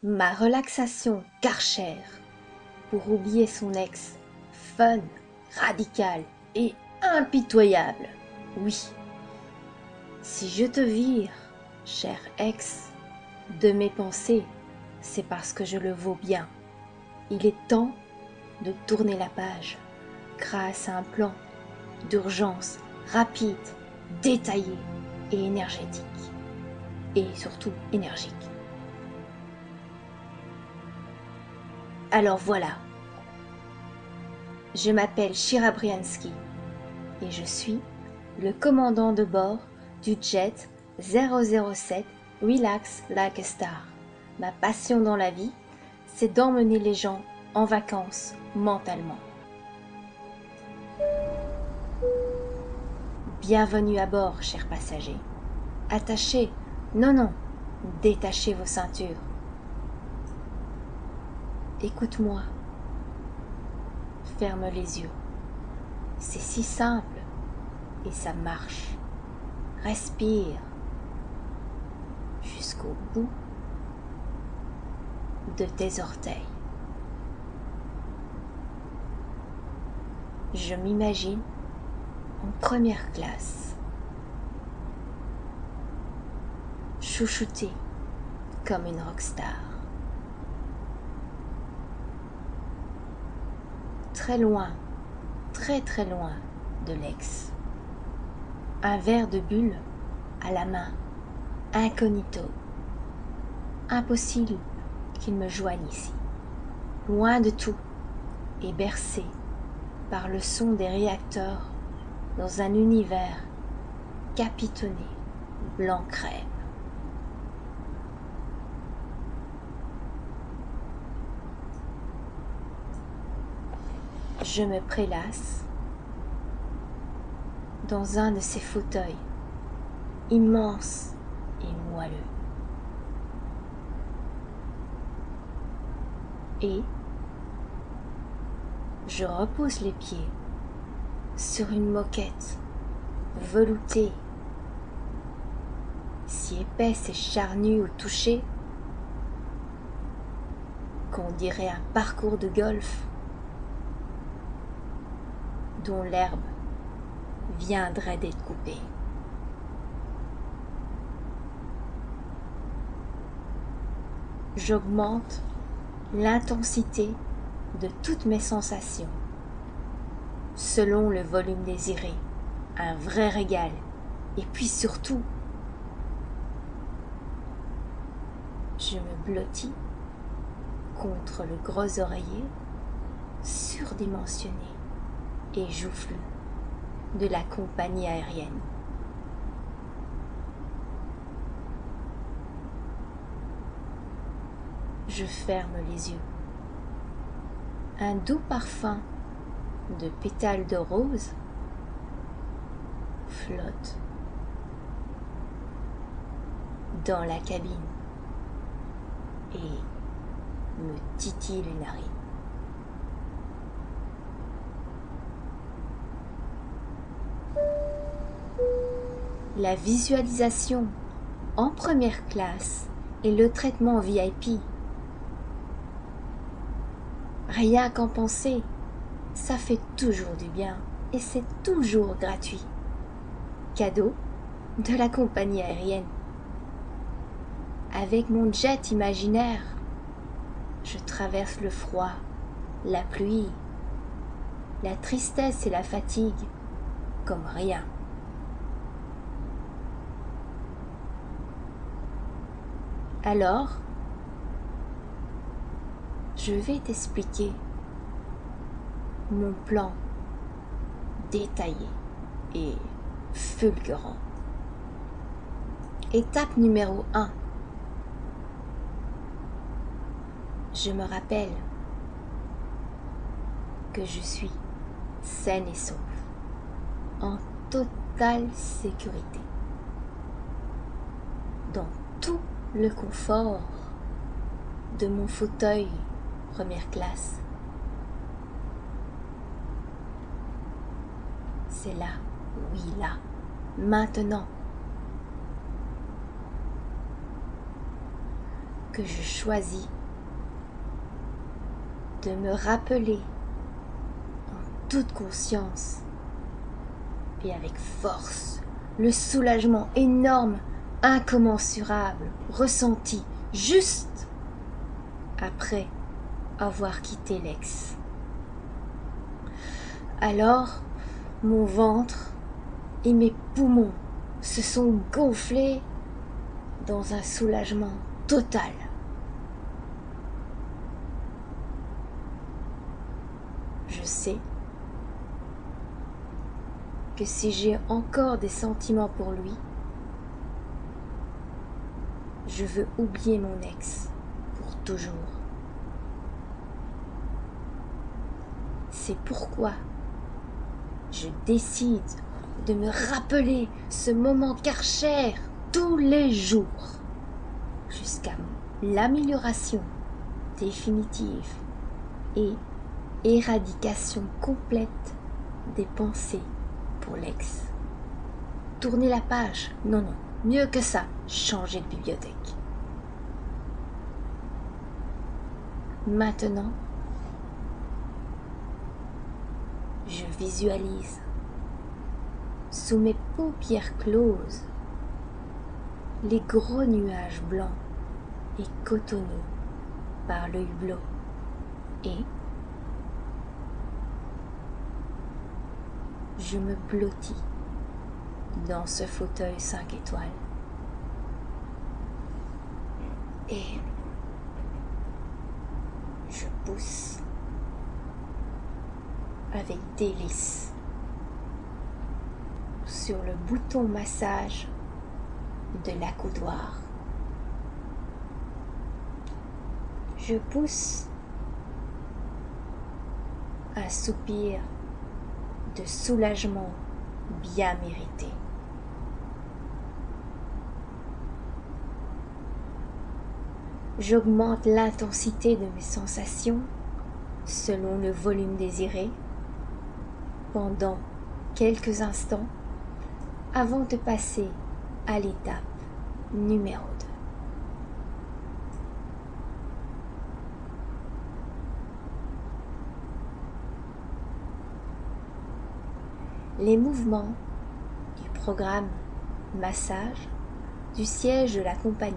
Ma relaxation Karcher pour oublier son ex, fun, radical et impitoyable. Oui, si je te vire, cher ex, de mes pensées, c'est parce que je le vaux bien. Il est temps de tourner la page grâce à un plan d'urgence rapide, détaillé et énergétique. Et surtout énergique. Alors voilà, je m'appelle Shira Briansky et je suis le commandant de bord du jet 007 Relax Like a Star. Ma passion dans la vie, c'est d'emmener les gens en vacances mentalement. Bienvenue à bord, chers passagers. Attachez, non, détachez vos ceintures. Écoute-moi. Ferme les yeux. C'est si simple et ça marche. Respire jusqu'au bout de tes orteils. Je m'imagine en première classe, chouchoutée comme une rockstar. Très loin, très loin de l'ex. Un verre de bulle à la main, incognito. Impossible qu'il me joigne ici. Loin de tout et bercé par le son des réacteurs dans un univers capitonné blanc crème. Je me prélasse dans un de ces fauteuils immenses et moelleux. Et je repose les pieds sur une moquette veloutée, si épaisse et charnue au toucher qu'on dirait un parcours de golf dont l'herbe viendrait d'être coupée. J'augmente l'intensité de toutes mes sensations, selon le volume désiré, un vrai régal, et puis surtout, je me blottis contre le gros oreiller surdimensionné et joufflu de la compagnie aérienne. Je ferme les yeux. Un doux parfum de pétales de rose flotte dans la cabine et me titille les narines. La visualisation en première classe et le traitement VIP. Rien qu'en penser, ça fait toujours du bien et c'est toujours gratuit. Cadeau de la compagnie aérienne. Avec mon jet imaginaire, je traverse le froid, la pluie, la tristesse et la fatigue comme rien. Alors, je vais t'expliquer mon plan détaillé et fulgurant. Étape numéro 1. Je me rappelle que je suis saine et sauve, en totale sécurité, dans tout le confort de mon fauteuil première classe. C'est là, oui là, maintenant. que je choisis de me rappeler en toute conscience et avec force le soulagement énorme, incommensurable, ressenti juste après avoir quitté l'ex. Alors, mon ventre et mes poumons se sont gonflés dans un soulagement total. Je sais que si j'ai encore des sentiments pour lui, je veux oublier mon ex pour toujours. C'est pourquoi je décide de me rappeler ce moment Karcher tous les jours jusqu'à l'amélioration définitive et éradication complète des pensées pour l'ex. Tourner la page, non, mieux que ça, changer de bibliothèque. Maintenant, je visualise sous mes paupières closes les gros nuages blancs et cotonneux par le hublot et je me blottis dans ce fauteuil 5 étoiles et je pousse avec délice sur le bouton massage de l'accoudoir. Je pousse un soupir de soulagement bien mérité. J'augmente l'intensité de mes sensations selon le volume désiré pendant quelques instants avant de passer à l'étape numéro 2. Les mouvements du programme massage du siège de la compagnie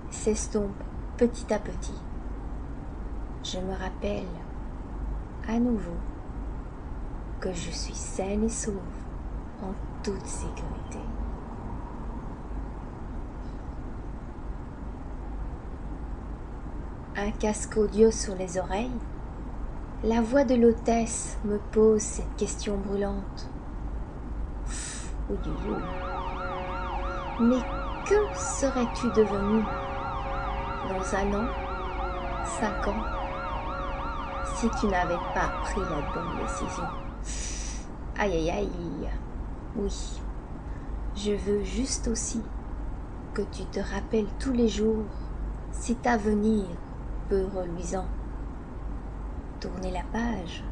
s'estompent petit à petit. Je me rappelle à nouveau que je suis saine et sauve en toute sécurité. Un casque audio sur les oreilles, la voix de l'hôtesse me pose cette question brûlante. Oui. Mais que serais-tu devenu dans 1 an, 5 ans, si tu n'avais pas pris la bonne décision? Aïe aïe aïe. Oui, je veux juste aussi que tu te rappelles tous les jours cet avenir peu reluisant. Tournez la page,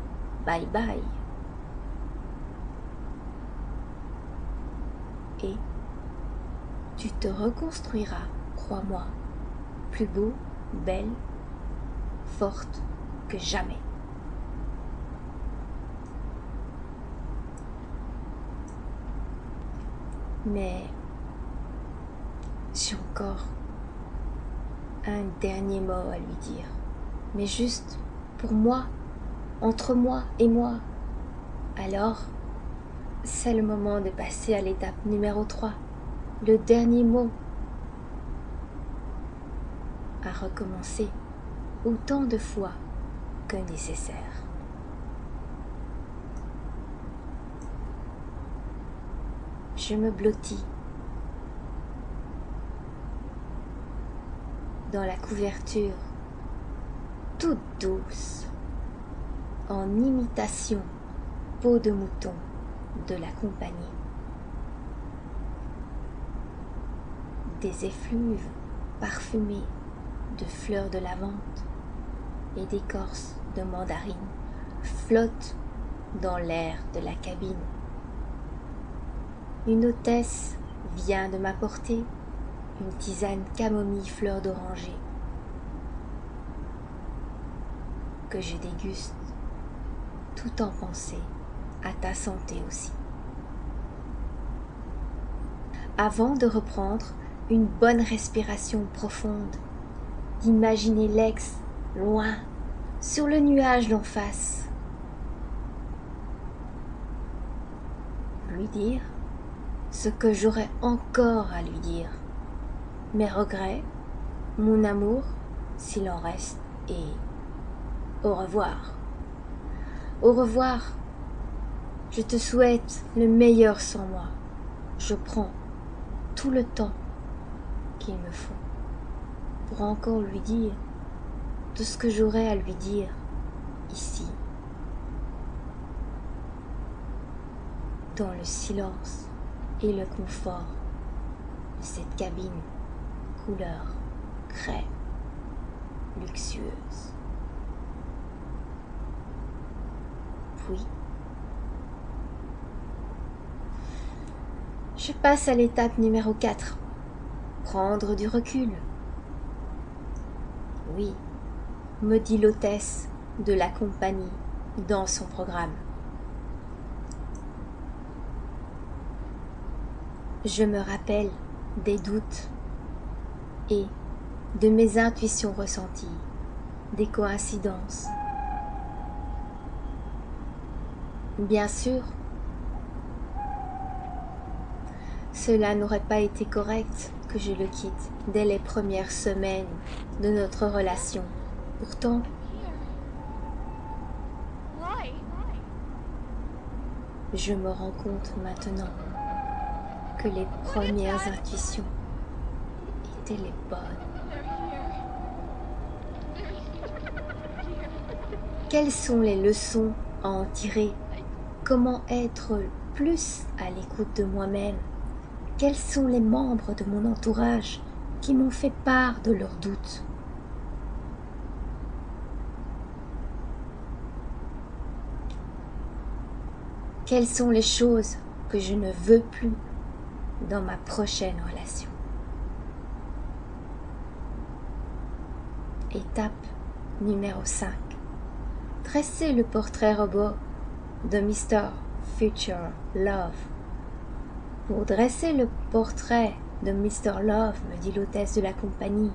bye bye. Et tu te reconstruiras, crois-moi, plus beau, belle, forte que jamais. Mais j'ai encore un dernier mot à lui dire. Mais juste pour moi, entre moi et moi. Alors, c'est le moment de passer à l'étape numéro 3, le dernier mot. À recommencer autant de fois que nécessaire. Je me blottis dans la couverture toute douce en imitation peau de mouton de la compagnie. Des effluves parfumés de fleurs de lavande et d'écorce de mandarine flottent dans l'air de la cabine. Une hôtesse vient de m'apporter une tisane camomille fleur d'oranger que je déguste, tout en pensée à ta santé aussi. Avant de reprendre une bonne respiration profonde, d'imaginer l'ex loin, sur le nuage d'en face. Lui dire ce que j'aurais encore à lui dire, mes regrets, mon amour, s'il en reste, et au revoir. Au revoir. Je te souhaite le meilleur sans moi. Je prends tout le temps qu'il me faut pour encore lui dire tout ce que j'aurais à lui dire ici, dans le silence et le confort de cette cabine couleur crème luxueuse. Puis, je passe à l'étape numéro 4. Prendre du recul. Oui, me dit l'hôtesse de la compagnie dans son programme. Je me rappelle des doutes et de mes intuitions ressenties, des coïncidences. Bien sûr, cela n'aurait pas été correct que je le quitte dès les premières semaines de notre relation. Pourtant, je me rends compte maintenant que les premières intuitions étaient les bonnes. Quelles sont les leçons à en tirer? Comment être plus à l'écoute de moi-même? Quels sont les membres de mon entourage qui m'ont fait part de leurs doutes? Quelles sont les choses que je ne veux plus dans ma prochaine relation? Étape numéro 5. Dresser le portrait robot de Mr. Future Love. Pour dresser le portrait de Mr. Love, me dit l'hôtesse de la compagnie,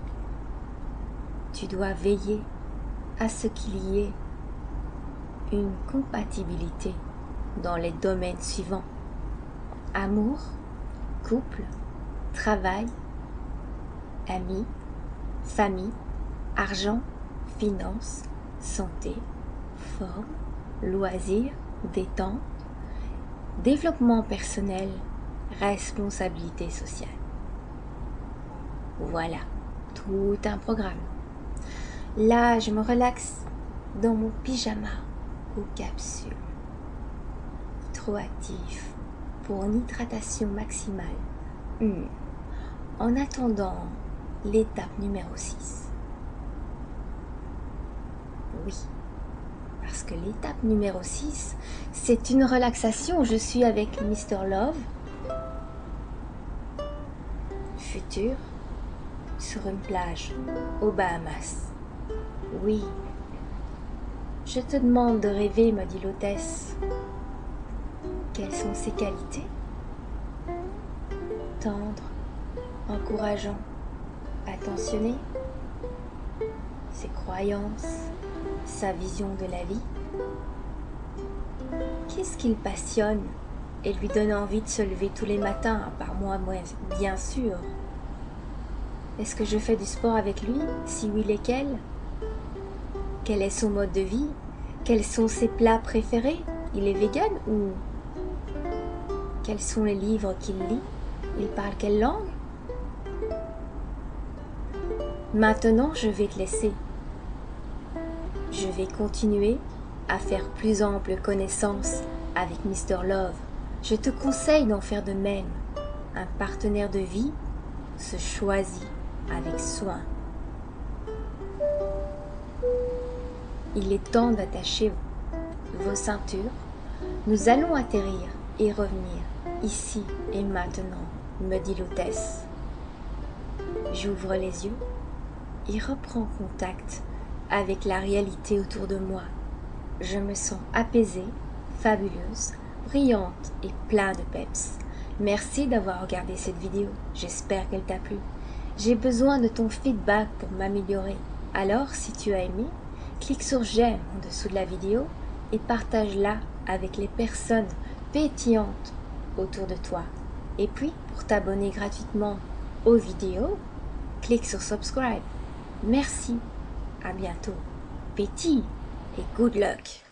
tu dois veiller à ce qu'il y ait une compatibilité dans les domaines suivants: amour, couple, travail, amis, famille, argent, finances, santé, forme, loisirs, détente, développement personnel, responsabilité sociale. Voilà, tout un programme. Là, je me relaxe dans mon pyjama aux capsules. Hydroactif pour une hydratation maximale. En attendant l'étape numéro 6. Oui, parce que l'étape numéro 6, c'est une relaxation. Je suis avec Mr. Love, futur, sur une plage aux Bahamas. Oui, je te demande de rêver, me dit l'hôtesse. Quelles sont ses qualités? Tendre, encourageant, attentionné. Ses croyances, sa vision de la vie. Qu'est-ce qu'il passionne et lui donne envie de se lever tous les matins, à part moi, bien sûr. Est-ce que je fais du sport avec lui? Si oui, lesquels? Quel est son mode de vie? Quels sont ses plats préférés? Il est vegan ou... Quels sont les livres qu'il lit? Il parle quelle langue? Maintenant, je vais te laisser. Je vais continuer à faire plus ample connaissance avec Mr. Love. Je te conseille d'en faire de même. Un partenaire de vie se choisit avec soin. Il est temps d'attacher vos ceintures. Nous allons atterrir et revenir ici et maintenant, me dit l'hôtesse. J'ouvre les yeux et reprends contact avec la réalité autour de moi. Je me sens apaisée, fabuleuse, brillante et plein de peps. Merci d'avoir regardé cette vidéo, j'espère qu'elle t'a plu. J'ai besoin de ton feedback pour m'améliorer. Alors, si tu as aimé, clique sur j'aime en dessous de la vidéo et partage-la avec les personnes pétillantes autour de toi. Et puis, pour t'abonner gratuitement aux vidéos, clique sur subscribe. Merci, à bientôt. Pétille et good luck.